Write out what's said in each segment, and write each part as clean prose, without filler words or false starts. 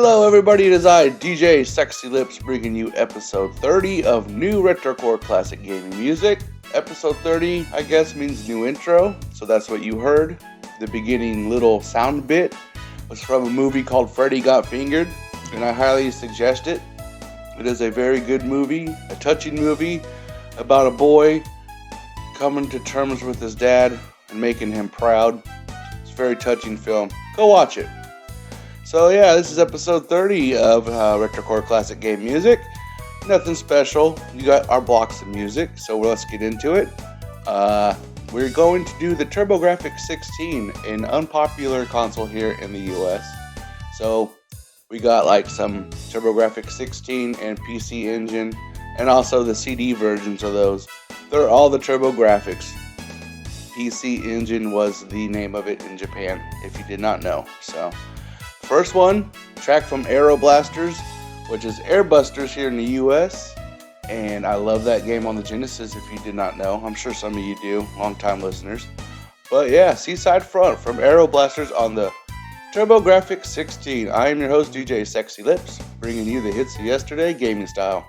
Hello everybody, it is I, DJ Sexy Lips, bringing you episode 30 of new Retrocore classic gaming music. Episode 30, I guess, means new intro, so that's what you heard. The beginning little sound bit was from a movie called Freddy Got Fingered, and I highly suggest it. It is a very good movie, a touching movie about a boy coming to terms with his dad and making him proud. It's a very touching film. Go watch it. So yeah, this is episode 30 of Retrocore Classic Game Music. Nothing special. You got our blocks of music, so let's get into it. We're going to do the TurboGrafx 16, an unpopular console here in the US. So we got like some TurboGrafx 16 and PC Engine, and also the CD versions of those. They're all the TurboGrafx. PC Engine was the name of it in Japan, if you did not know. So first one, track from Aero Blasters, which is Airbusters here in the US, and I love that game on the Genesis if you did not know. I'm sure some of you do, long-time listeners. But yeah, Seaside Front from Aero Blasters on the TurboGrafx 16. I am your host, DJ Sexy Lips, bringing you the hits of yesterday, gaming style.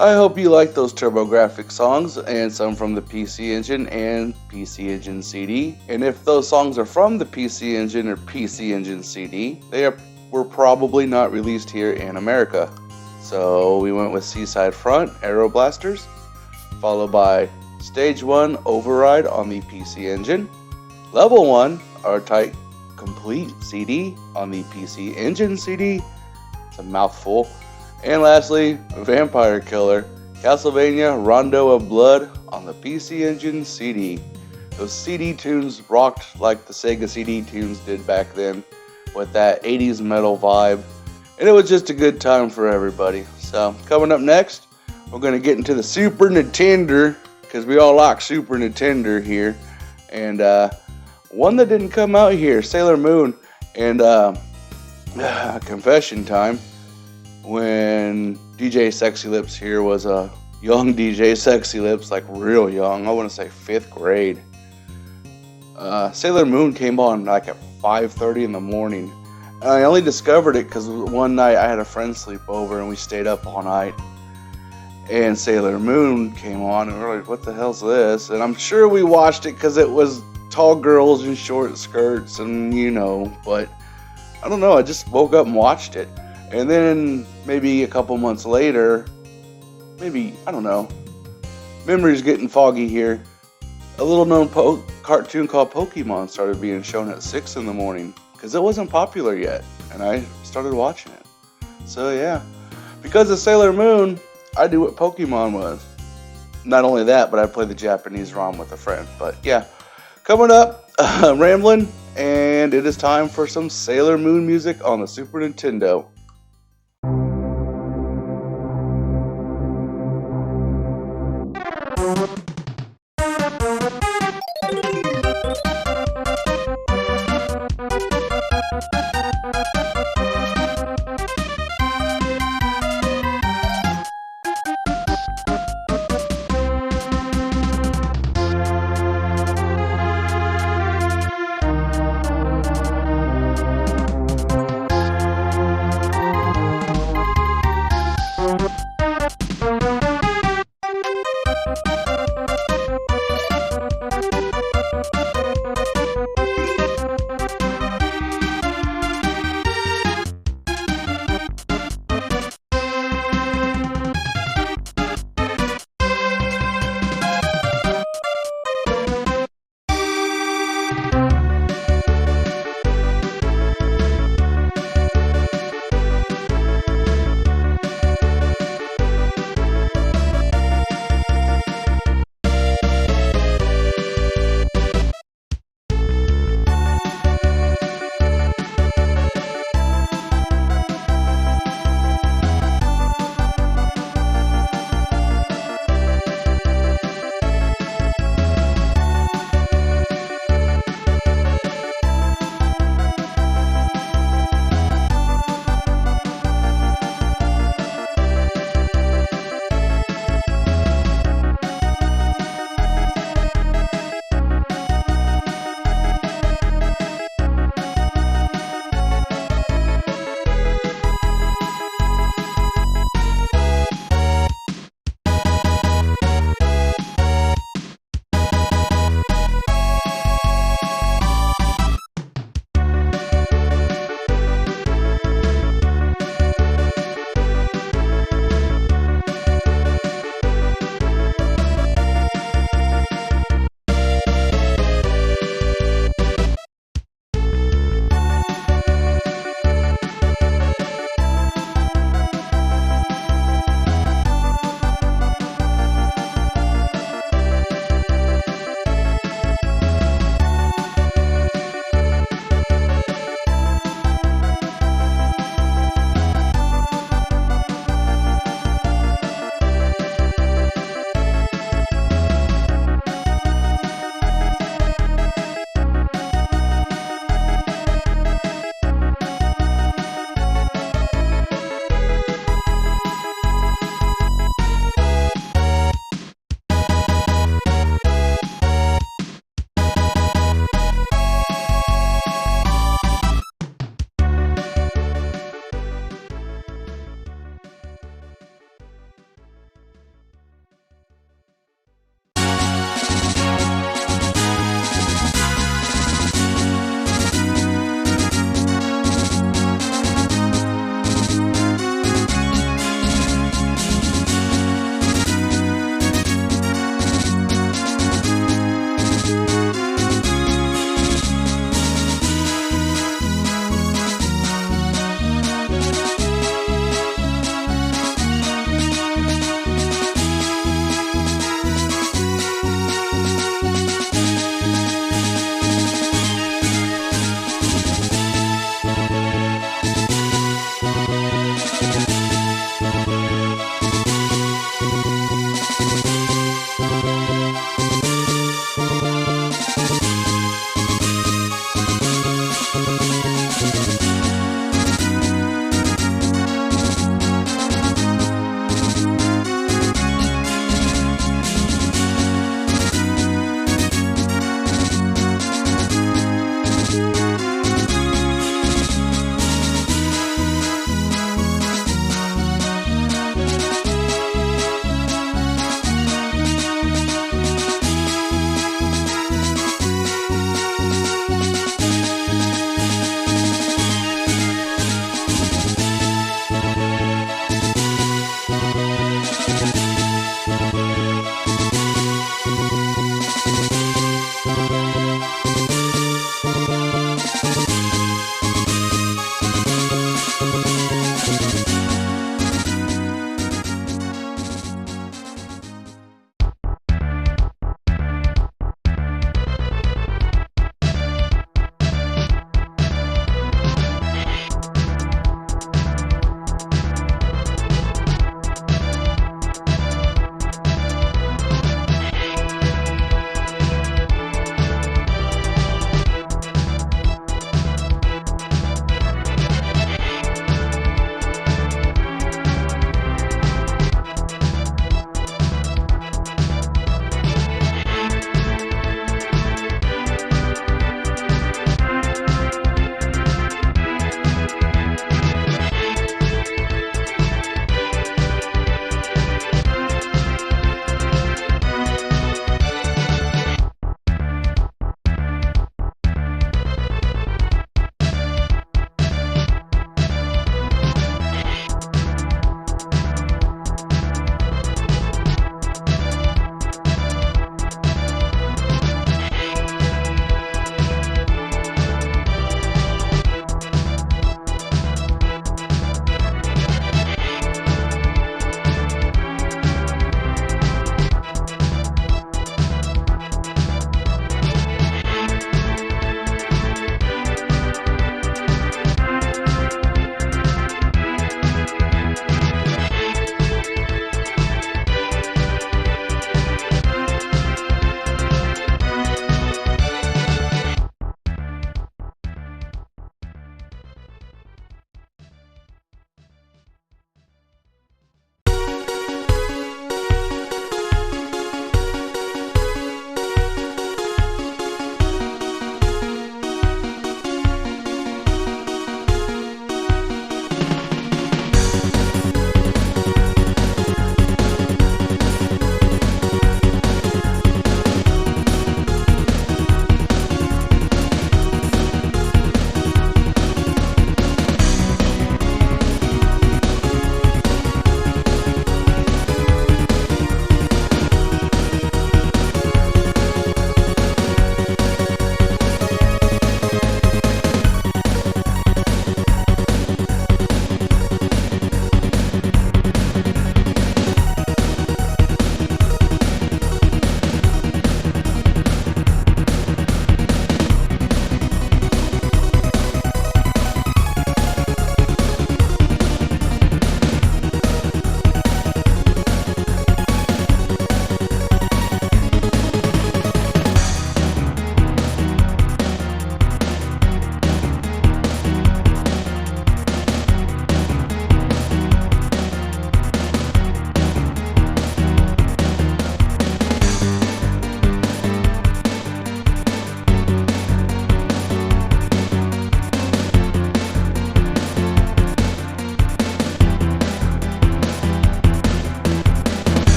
I hope you like those TurboGrafx songs and some from the PC Engine and PC Engine CD. And if those songs are from the PC Engine or PC Engine CD, were probably not released here in America. So we went with Seaside Front, Aero Blasters, followed by Stage 1 Override on the PC Engine, Level 1 R-Type Complete CD on the PC Engine CD, it's a mouthful, and lastly Vampire Killer, Castlevania Rondo of Blood on the PC Engine CD. Those CD tunes rocked like the Sega CD tunes did back then, with that 80s metal vibe, and it was just a good time for everybody. So coming up next, we're going to get into the Super Nintendo, because we all like Super Nintendo here, and one that didn't come out here, Sailor Moon, and confession time, when DJ Sexy Lips here was a young DJ Sexy Lips, like real young, I want to say 5th grade. Sailor Moon came on like at 5:30 in the morning. And I only discovered it because one night I had a friend sleep over and we stayed up all night. And Sailor Moon came on and we were like, what the hell's this? And I'm sure we watched it because it was tall girls in short skirts and but I don't know, I just woke up and watched it. And then maybe a couple months later, I don't know, memory's getting foggy here, a little known cartoon called Pokemon started being shown at 6 in the morning because it wasn't popular yet, and I started watching it. So yeah, because of Sailor Moon, I knew what Pokemon was. Not only that, but I played the Japanese ROM with a friend. But yeah, coming up, rambling, and it is time for some Sailor Moon music on the Super Nintendo.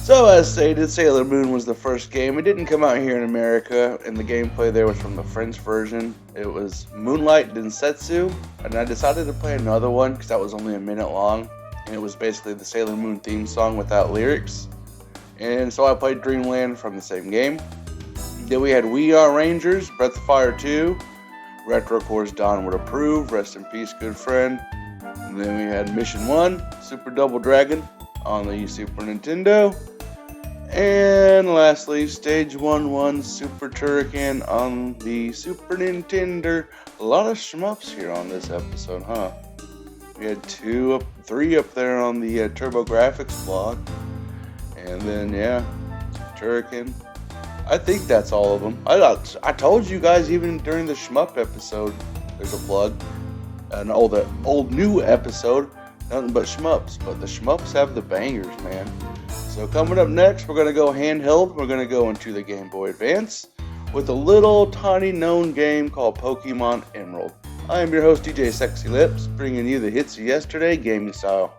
So, as stated, Sailor Moon was the first game. It didn't come out here in America, and the gameplay there was from the French version. It was Moonlight Densetsu, and I decided to play another one because that was only a minute long, and it was basically the Sailor Moon theme song without lyrics. And so I played Dreamland from the same game. Then we had We Are Rangers, Breath of Fire 2, Retrocore's Dawn Would Approve, rest in peace, good friend. And then we had Mission 1, Super Double Dragon on the Super Nintendo. And lastly, Stage 1-1, Super Turrican on the Super Nintendo. A lot of shmups here on this episode, huh? We had 3 up there on the TurboGrafx blog. And then, yeah, Turrican. I think that's all of them. I told you guys even during the shmup episode, there's a plug. An old new episode, nothing but shmups. But the shmups have the bangers, man. So coming up next, we're going to go handheld. We're going to go into the Game Boy Advance with a little tiny known game called Pokemon Emerald. I am your host, DJ Sexy Lips, bringing you the hits of yesterday gaming style.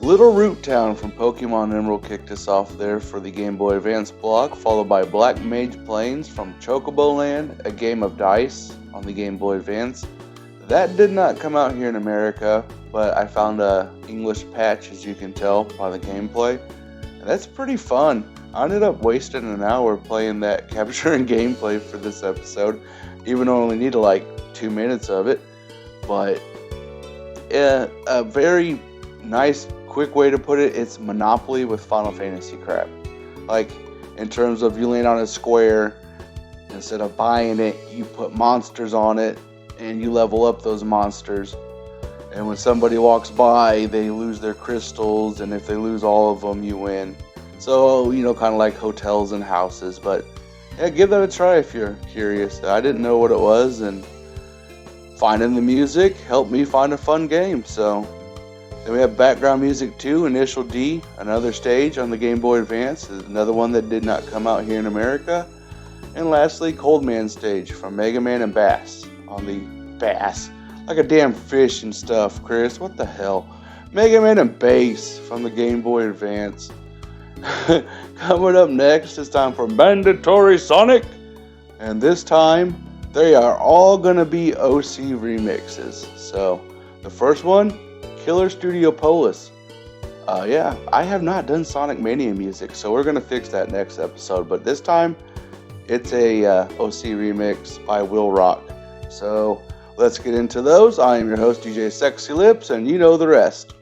Littleroot Town from Pokemon Emerald kicked us off there for the Game Boy Advance block, followed by Black Mage Plains from Chocobo Land, a game of dice on the Game Boy Advance. That did not come out here in America, but I found a English patch, as you can tell by the gameplay. And that's pretty fun. I ended up wasting an hour playing that, capturing gameplay for this episode, even though I only needed like 2 minutes of it. But a very nice, quick way to put it, it's Monopoly with Final Fantasy crap. Like, in terms of you land on a square, instead of buying it, you put monsters on it, and you level up those monsters. And when somebody walks by, they lose their crystals, and if they lose all of them, you win. So, you know, kind of like hotels and houses. But yeah, give that a try if you're curious. I didn't know what it was, and finding the music helped me find a fun game. So then we have background music 2, Initial D, another stage on the Game Boy Advance, another one that did not come out here in America. And lastly, Cold Man stage from Mega Man and Bass on the Bass. Like a damn fish and stuff, Chris. What the hell? Mega Man and Bass from the Game Boy Advance. Coming up next, it's time for Mandatory Sonic. And this time, they are all gonna be OC remixes. So, the first one, Killer Studiopolis. Yeah, I have not done Sonic Mania music, so we're gonna fix that next episode. But this time, it's a OC remix by Willrock. So, let's get into those. I am your host, DJ Sexy Lips, and you know the rest.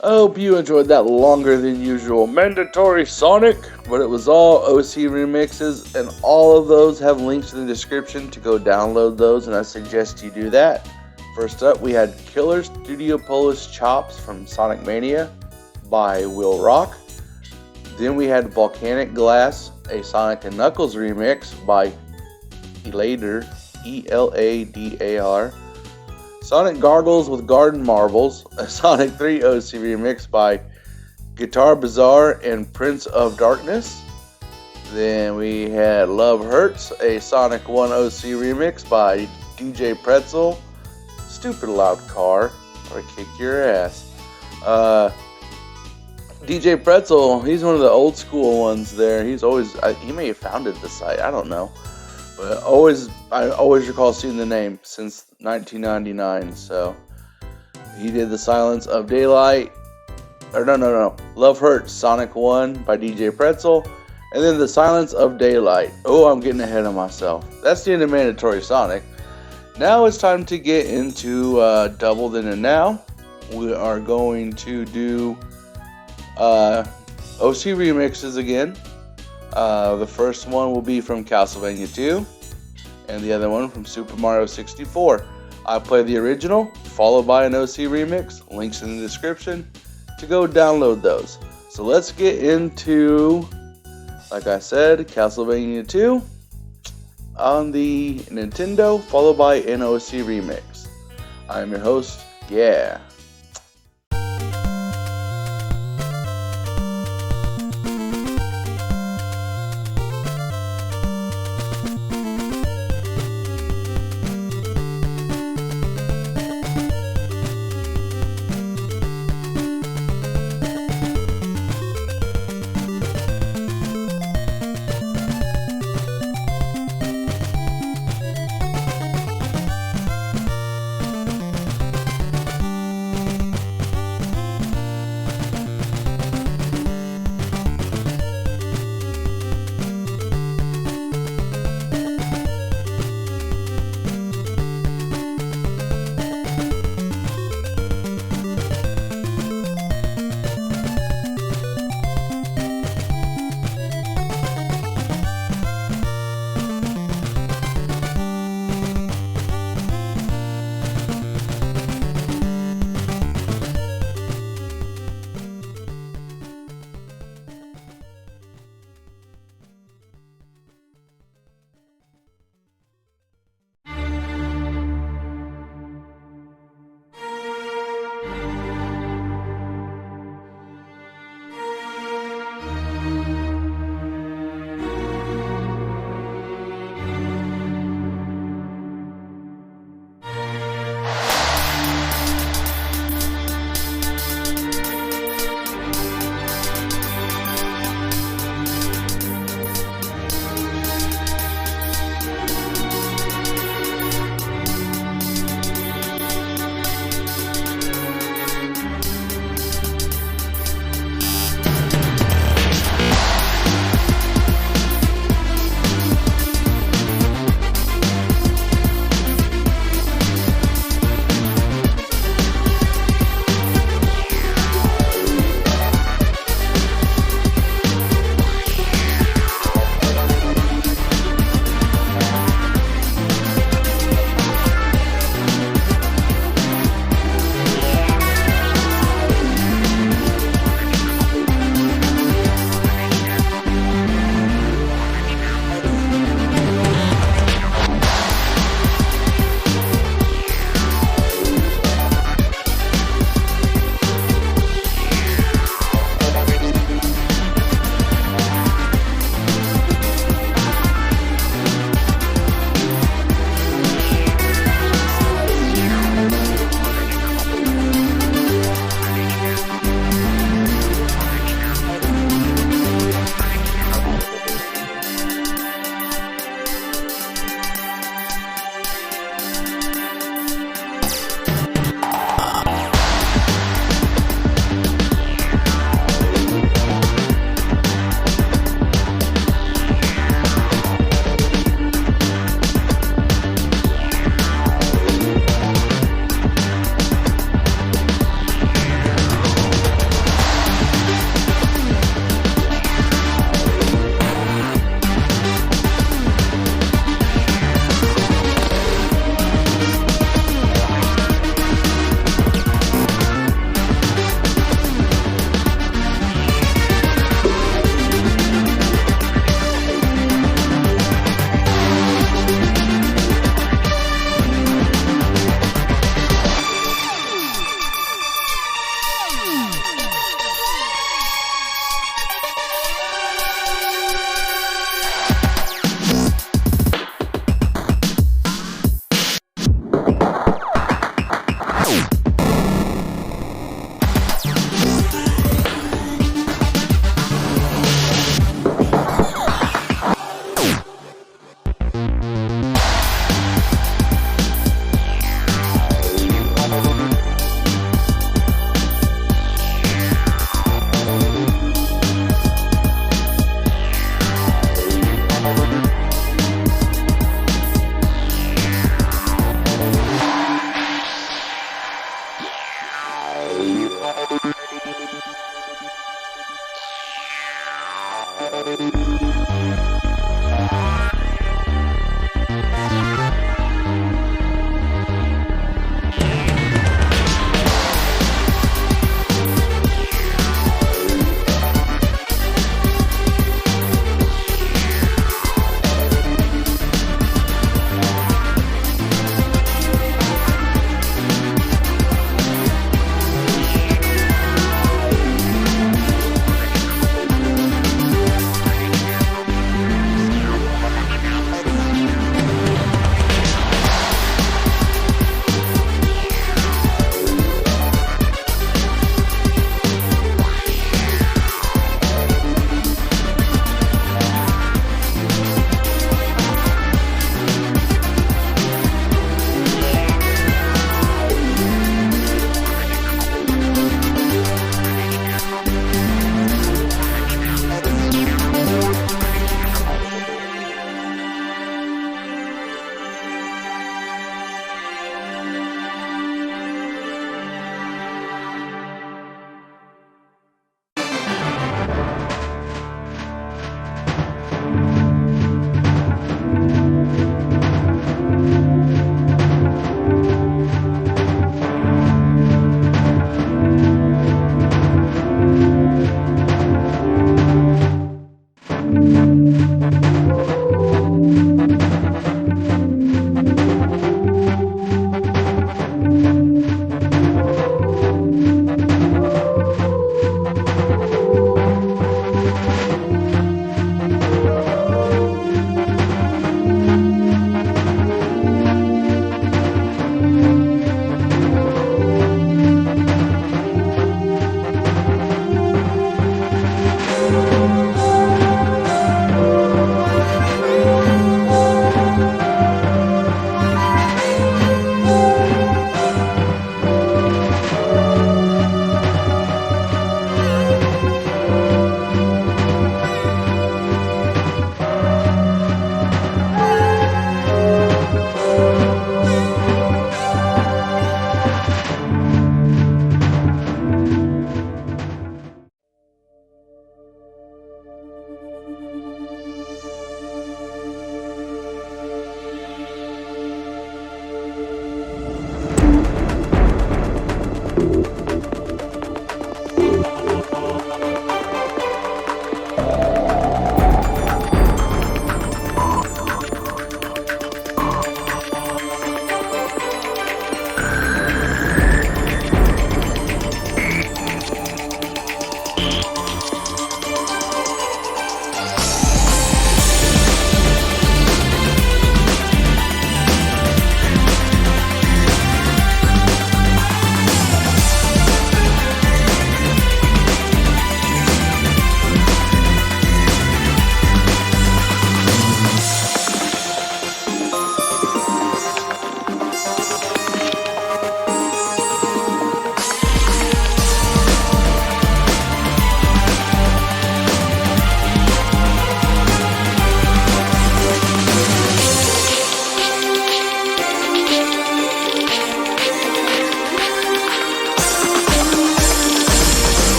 I hope you enjoyed that longer than usual mandatory Sonic, but it was all OC remixes, and all of those have links in the description to go download those, and I suggest you do that. First up, we had Killer Studiopolis Chops from Sonic Mania by Willrock. Then we had Volcanic Glass, a Sonic & Knuckles remix by Eladar, E-L-A-D-A-R. Sonic Gargles with Garden Marbles, a Sonic 3 OC remix by GuitarBizarre and Prince of Darkness. Then we had Love Hurts, a Sonic 1 OC remix by djpretzel. Stupid loud car, or kick your ass. djpretzel, he's one of the old school ones there. He may have founded the site, I don't know. But I always recall seeing the name since 1999. So he did the Silence of Daylight, or no, Love Hurts Sonic 1 by djpretzel, and then the Silence of Daylight. Oh, I'm getting ahead of myself. That's the end of Mandatory Sonic. Now it's time to get into Double Then and Now. We are going to do OC remixes again. The first one will be from Castlevania 2, and the other one from Super Mario 64. I play the original, followed by an OC remix. Links in the description to go download those. So let's get into, like I said, Castlevania 2 on the Nintendo, followed by an OC remix. I'm your host, yeah.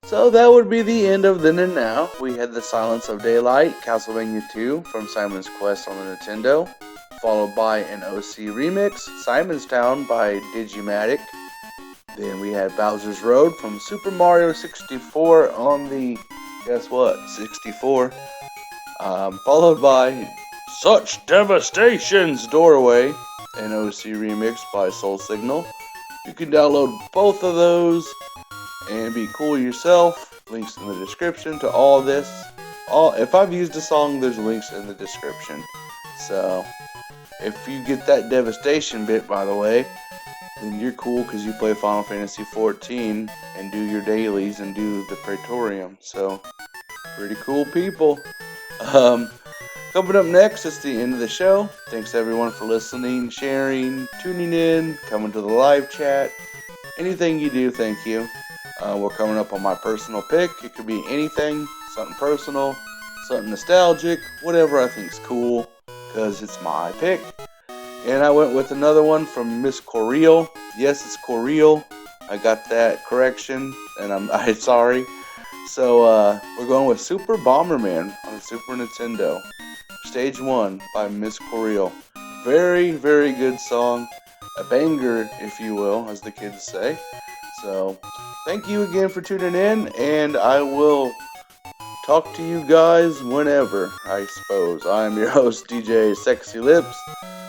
So that would be the end of Then and Now. We had The Silence of Daylight, Castlevania 2 from Simon's Quest on the Nintendo, followed by an OCremix, Simon's Town by Digimatic. Then we had Bowser's Road from Super Mario 64 on the, guess what, 64. Followed by Such Devastation's Doorway, an OCremix by Soul Signal. You can download both of those and be cool yourself. Links in the description to all this. If I've used a song, there's links in the description. So, if you get that Devastation bit, by the way, then you're cool because you play Final Fantasy XIV and do your dailies and do the Praetorium. So, pretty cool people. Coming up next, it's the end of the show. Thanks everyone for listening, sharing, tuning in, coming to the live chat. Anything you do, thank you. We're coming up on my personal pick. It could be anything, something personal, something nostalgic, whatever I think is cool, because it's my pick. And I went with another one from MissCoriel. Yes, it's Coriel. I got that correction, and I'm sorry. So we're going with Super Bomberman on the Super Nintendo. Stage 1 by MissCoriel. Very, very good song. A banger, if you will, as the kids say. So, thank you again for tuning in, and I will talk to you guys whenever, I suppose. I am your host, DJ Sexy Lips,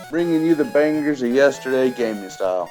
bringing you the bangers of yesterday gaming style.